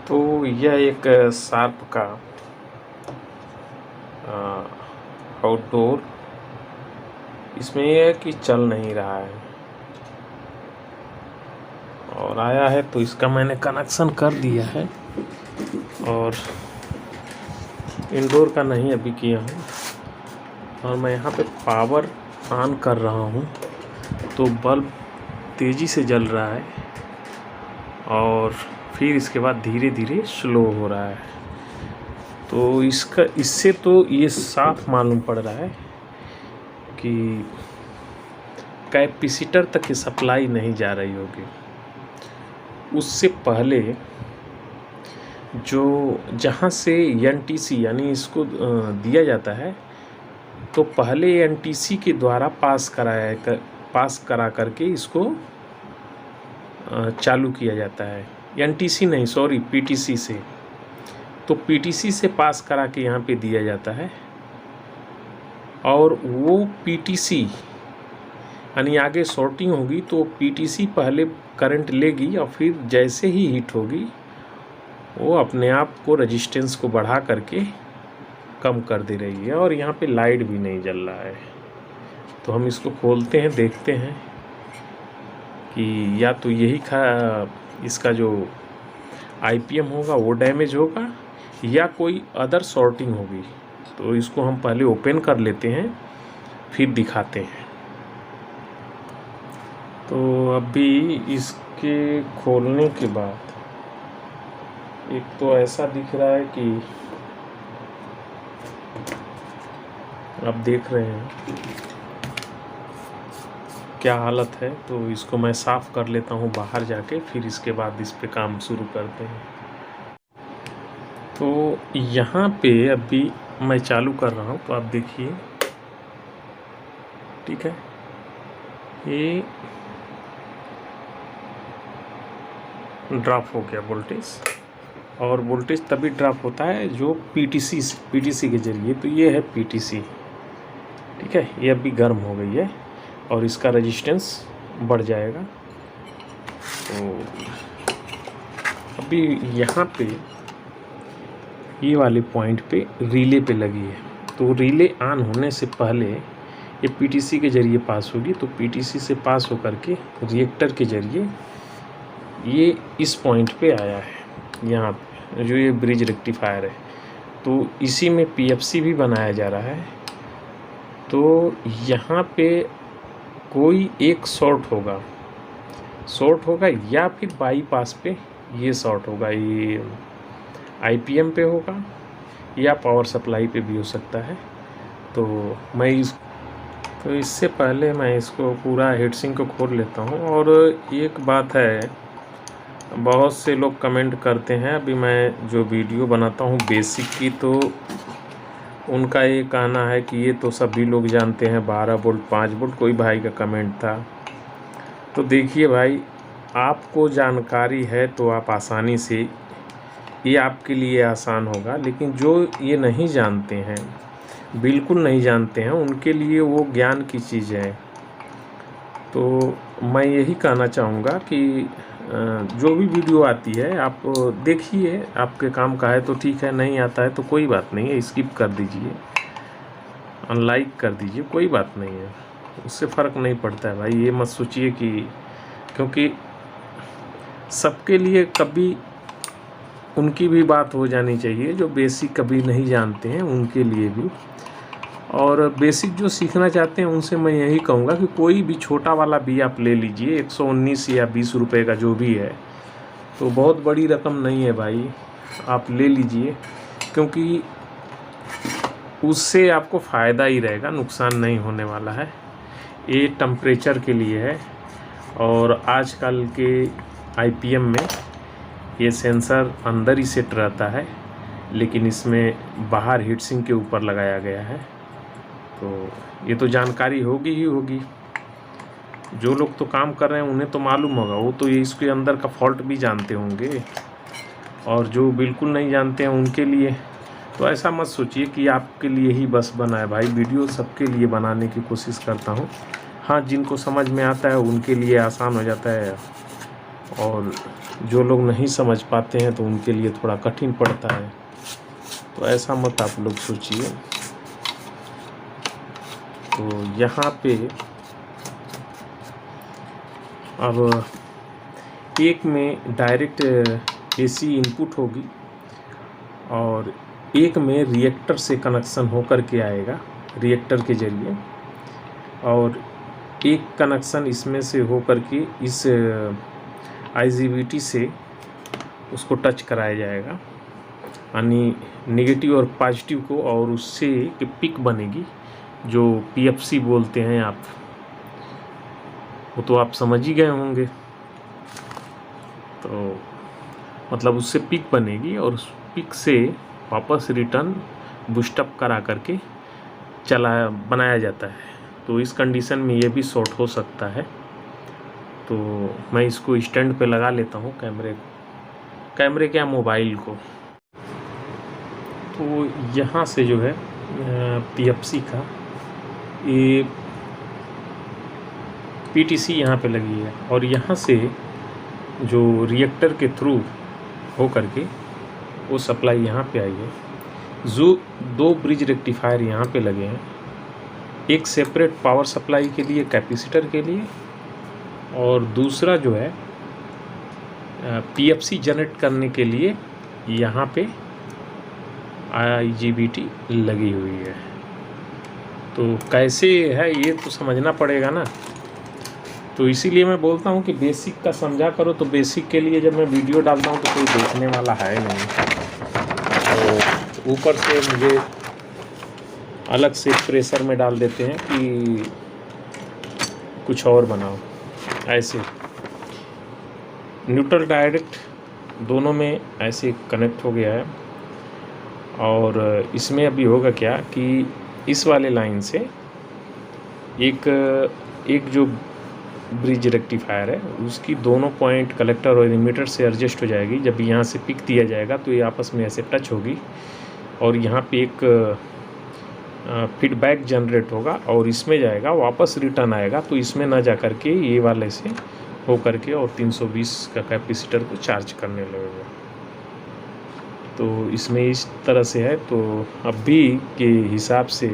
तो यह एक शार्प का आउटडोर, इसमें यह है कि चल नहीं रहा है और आया है तो इसका मैंने कनेक्शन कर दिया है और इंडोर का नहीं अभी किया हूँ। और मैं यहाँ पे पावर ऑन कर रहा हूँ तो बल्ब तेज़ी से जल रहा है और फिर इसके बाद धीरे धीरे स्लो हो रहा है। तो इससे तो ये साफ मालूम पड़ रहा है कि कैपेसिटर तक की सप्लाई नहीं जा रही होगी। उससे पहले जो जहाँ से एनटीसी यानी इसको दिया जाता है तो पहले एनटीसी के द्वारा पास करा करके इसको चालू किया जाता है। एनटीसी नहीं, सॉरी, पीटीसी से। तो पीटीसी से पास करा के यहाँ पे दिया जाता है और वो पीटीसी यानी आगे शॉर्टिंग होगी तो पीटीसी पहले करंट लेगी और फिर जैसे ही हीट होगी वो अपने आप को रेजिस्टेंस को बढ़ा करके कम कर दे रही है। और यहाँ पे लाइट भी नहीं जल रहा है। तो हम इसको खोलते हैं, देखते हैं कि या तो यही इसका जो आईपीएम होगा वो डैमेज होगा या कोई अदर शॉर्टिंग होगी। तो इसको हम पहले ओपन कर लेते हैं फिर दिखाते हैं। तो अभी इसके खोलने के बाद एक तो ऐसा दिख रहा है कि आप देख रहे हैं क्या हालत है। तो इसको मैं साफ़ कर लेता हूँ बाहर जाके, फिर इसके बाद इस पे काम शुरू करते हैं। तो यहाँ पे अभी मैं चालू कर रहा हूँ तो आप देखिए, ठीक है, ये ड्रॉप हो गया वोल्टेज। और वोल्टेज तभी ड्रॉप होता है जो पीटीसी के जरिए। तो ये है पीटीसी, ठीक है, ये अभी गर्म हो गई है और इसका रेजिस्टेंस बढ़ जाएगा। तो अभी यहाँ पे ये वाले पॉइंट पे रिले पे लगी है। तो रिले ऑन होने से पहले ये पीटीसी के जरिए पास होगी। तो पीटीसी से पास होकर के रिएक्टर के जरिए ये इस पॉइंट पे आया है, यहाँ पे जो ये ब्रिज रेक्टिफायर है। तो इसी में पीएफसी भी बनाया जा रहा है। तो यहाँ पे कोई एक शॉर्ट होगा या फिर बाईपास पे ये शॉर्ट होगा। ये आईपीएम पे होगा या पावर सप्लाई पे भी हो सकता है। तो इससे पहले मैं इसको पूरा हीटसिंक को खोल लेता हूँ। और एक बात है, बहुत से लोग कमेंट करते हैं, अभी मैं जो वीडियो बनाता हूँ बेसिक की, तो उनका ये कहना है कि ये तो सभी लोग जानते हैं 12 वोल्ट 5 वोल्ट। कोई भाई का कमेंट था। तो देखिए भाई, आपको जानकारी है तो आप आसानी से, ये आपके लिए आसान होगा। लेकिन जो ये नहीं जानते हैं, बिल्कुल नहीं जानते हैं, उनके लिए वो ज्ञान की चीज़ है। तो मैं यही कहना चाहूँगा कि जो भी वीडियो आती है आप देखिए, आपके काम का है तो ठीक है, नहीं आता है तो कोई बात नहीं है, स्किप कर दीजिए, अनलाइक कर दीजिए, कोई बात नहीं है, उससे फ़र्क नहीं पड़ता है भाई। ये मत सोचिए कि, क्योंकि सबके लिए कभी उनकी भी बात हो जानी चाहिए जो बेसिक कभी नहीं जानते हैं, उनके लिए भी। और बेसिक जो सीखना चाहते हैं उनसे मैं यही कहूँगा कि कोई भी छोटा वाला भी आप ले लीजिए, 119 या 20 रुपये का जो भी है। तो बहुत बड़ी रकम नहीं है भाई, आप ले लीजिए, क्योंकि उससे आपको फ़ायदा ही रहेगा, नुकसान नहीं होने वाला है। ये टेम्परेचर के लिए है। और आजकल के आईपीएम में ये सेंसर अंदर ही सेट रहता है, लेकिन इसमें बाहर हीटसिंक के ऊपर लगाया गया है। तो ये तो जानकारी होगी ही होगी। जो लोग तो काम कर रहे हैं उन्हें तो मालूम होगा, वो तो ये इसके अंदर का फॉल्ट भी जानते होंगे। और जो बिल्कुल नहीं जानते हैं उनके लिए तो ऐसा मत सोचिए कि आपके लिए ही बस बना है भाई। वीडियो सबके लिए बनाने की कोशिश करता हूँ। हाँ, जिनको समझ में आता है उनके लिए आसान हो जाता है और जो लोग नहीं समझ पाते हैं तो उनके लिए थोड़ा कठिन पड़ता है, तो ऐसा मत आप लोग सोचिए। तो यहाँ पे अब एक में डायरेक्ट एसी इनपुट होगी और एक में रिएक्टर से कनेक्शन होकर के आएगा रिएक्टर के ज़रिए, और एक कनेक्शन इसमें से होकर के इस IGBT से उसको टच कराया जाएगा, यानी नेगेटिव और पॉजिटिव को, और उससे एक पिक बनेगी जो PFC बोलते हैं आप, वो तो आप समझ ही गए होंगे। तो मतलब उससे पिक बनेगी और उस पिक से वापस रिटर्न बूस्टअप करा करके बनाया जाता है। तो इस कंडीशन में ये भी शॉर्ट हो सकता है। तो मैं इसको स्टैंड पे लगा लेता हूँ, कैमरे क्या मोबाइल को। तो यहाँ से जो है PFC का ये PTC यहाँ पे लगी है, और यहाँ से जो रिएक्टर के थ्रू हो करके वो सप्लाई यहाँ पे आई है। जो 2 ब्रिज रेक्टिफायर यहाँ पे लगे हैं, एक सेपरेट पावर सप्लाई के लिए, कैपेसिटर के लिए, और दूसरा जो है PFC जनरेट करने के लिए यहाँ पे IGBT लगी हुई है। तो कैसे है ये तो समझना पड़ेगा ना, तो इसीलिए मैं बोलता हूँ कि बेसिक का समझा करो। तो बेसिक के लिए जब मैं वीडियो डालता हूँ तो कोई देखने वाला है नहीं, तो ऊपर से मुझे अलग से प्रेशर में डाल देते हैं कि कुछ और बनाओ। ऐसे न्यूट्रल डायरेक्ट दोनों में ऐसे कनेक्ट हो गया है, और इसमें अभी होगा क्या कि इस वाले लाइन से एक जो ब्रिज रेक्टिफायर है उसकी दोनों पॉइंट कलेक्टर और इमीटर से एडजस्ट हो जाएगी। जब यहाँ से पिक दिया जाएगा तो ये आपस में ऐसे टच होगी, और यहाँ पे एक फीडबैक जनरेट होगा और इसमें जाएगा, वापस रिटर्न आएगा। तो इसमें ना जा कर के ये वाले से हो करके और 320 का कैपेसिटर को चार्ज करने लगेगा। तो इसमें इस तरह से है। तो अभी के हिसाब से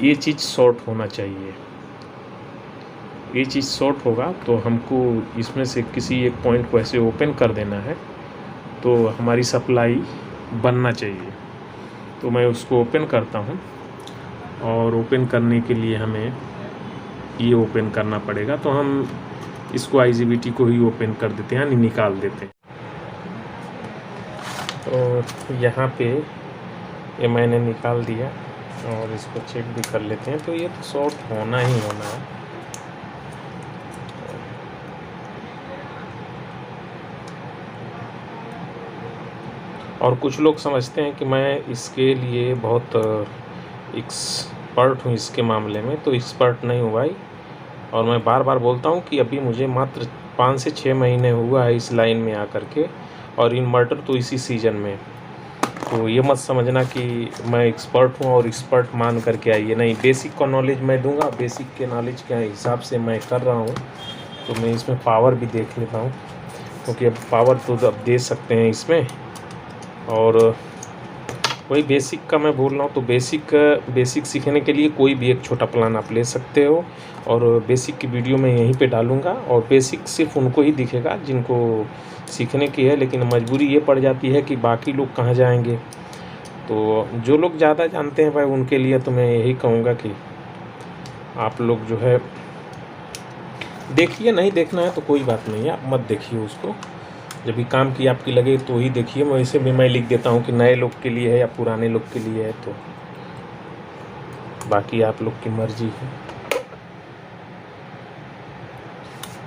ये चीज़ शॉर्ट होना चाहिए। ये चीज़ शॉर्ट होगा तो हमको इसमें से किसी एक पॉइंट को ऐसे ओपन कर देना है, तो हमारी सप्लाई बनना चाहिए। तो मैं उसको ओपन करता हूँ, और ओपन करने के लिए हमें ये ओपन करना पड़ेगा। तो हम इसको IGBT को ही ओपन कर देते हैं, निकाल देते हैं। तो यहाँ पे ये मैंने निकाल दिया, और इसको चेक भी कर लेते हैं। तो ये तो शॉर्ट होना ही होना है। और कुछ लोग समझते हैं कि मैं इसके लिए बहुत एक्सपर्ट हूँ इसके मामले में, तो एक्सपर्ट नहीं हूँ भाई। और मैं बार बार बोलता हूँ कि अभी मुझे मात्र 5 से 6 महीने हुआ है इस लाइन में आकर के, और इन्वर्टर तो इसी सीज़न में। तो ये मत समझना कि मैं एक्सपर्ट हूँ और एक्सपर्ट मान करके आइए, नहीं। बेसिक का नॉलेज मैं दूंगा, बेसिक के नॉलेज के हिसाब से मैं कर रहा हूँ। तो मैं इसमें पावर भी देख लेता हूँ, क्योंकि अब पावर तो अब दे सकते हैं इसमें। और वही बेसिक का मैं बोल रहा हूँ। तो बेसिक सीखने के लिए कोई भी एक छोटा प्लान आप ले सकते हो, और बेसिक की वीडियो मैं यहीं पे डालूँगा। और बेसिक सिर्फ उनको ही दिखेगा जिनको सीखने की है, लेकिन मजबूरी ये पड़ जाती है कि बाकी लोग कहाँ जाएंगे। तो जो लोग ज़्यादा जानते हैं भाई, उनके लिए तो मैं यही कहूँगा कि आप लोग जो है देखिए। नहीं देखना है तो कोई बात नहीं है, आप मत देखिए उसको। जब भी काम की आपकी लगे तो ही देखिए। वैसे भी मैं लिख देता हूँ कि नए लोग के लिए है या पुराने लोग के लिए है, तो बाकी आप लोग की मर्जी है।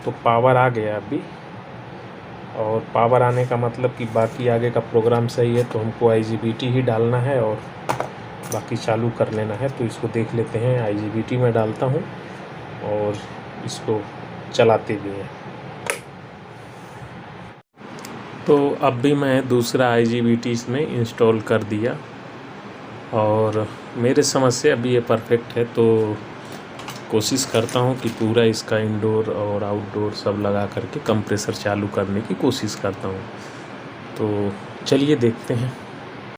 तो पावर आ गया अभी, और पावर आने का मतलब कि बाकी आगे का प्रोग्राम सही है, तो हमको IGBT ही डालना है और बाकी चालू कर लेना है। तो इसको देख लेते हैं। IGBT में डालता हूँ और इसको चलाते भी हैं। तो अब भी मैं दूसरा IGBT इसमें इंस्टॉल कर दिया, और मेरे समझ से अभी ये परफेक्ट है। तो कोशिश करता हूँ कि पूरा इसका इंडोर और आउटडोर सब लगा करके कंप्रेसर चालू करने की कोशिश करता हूँ। तो चलिए देखते हैं।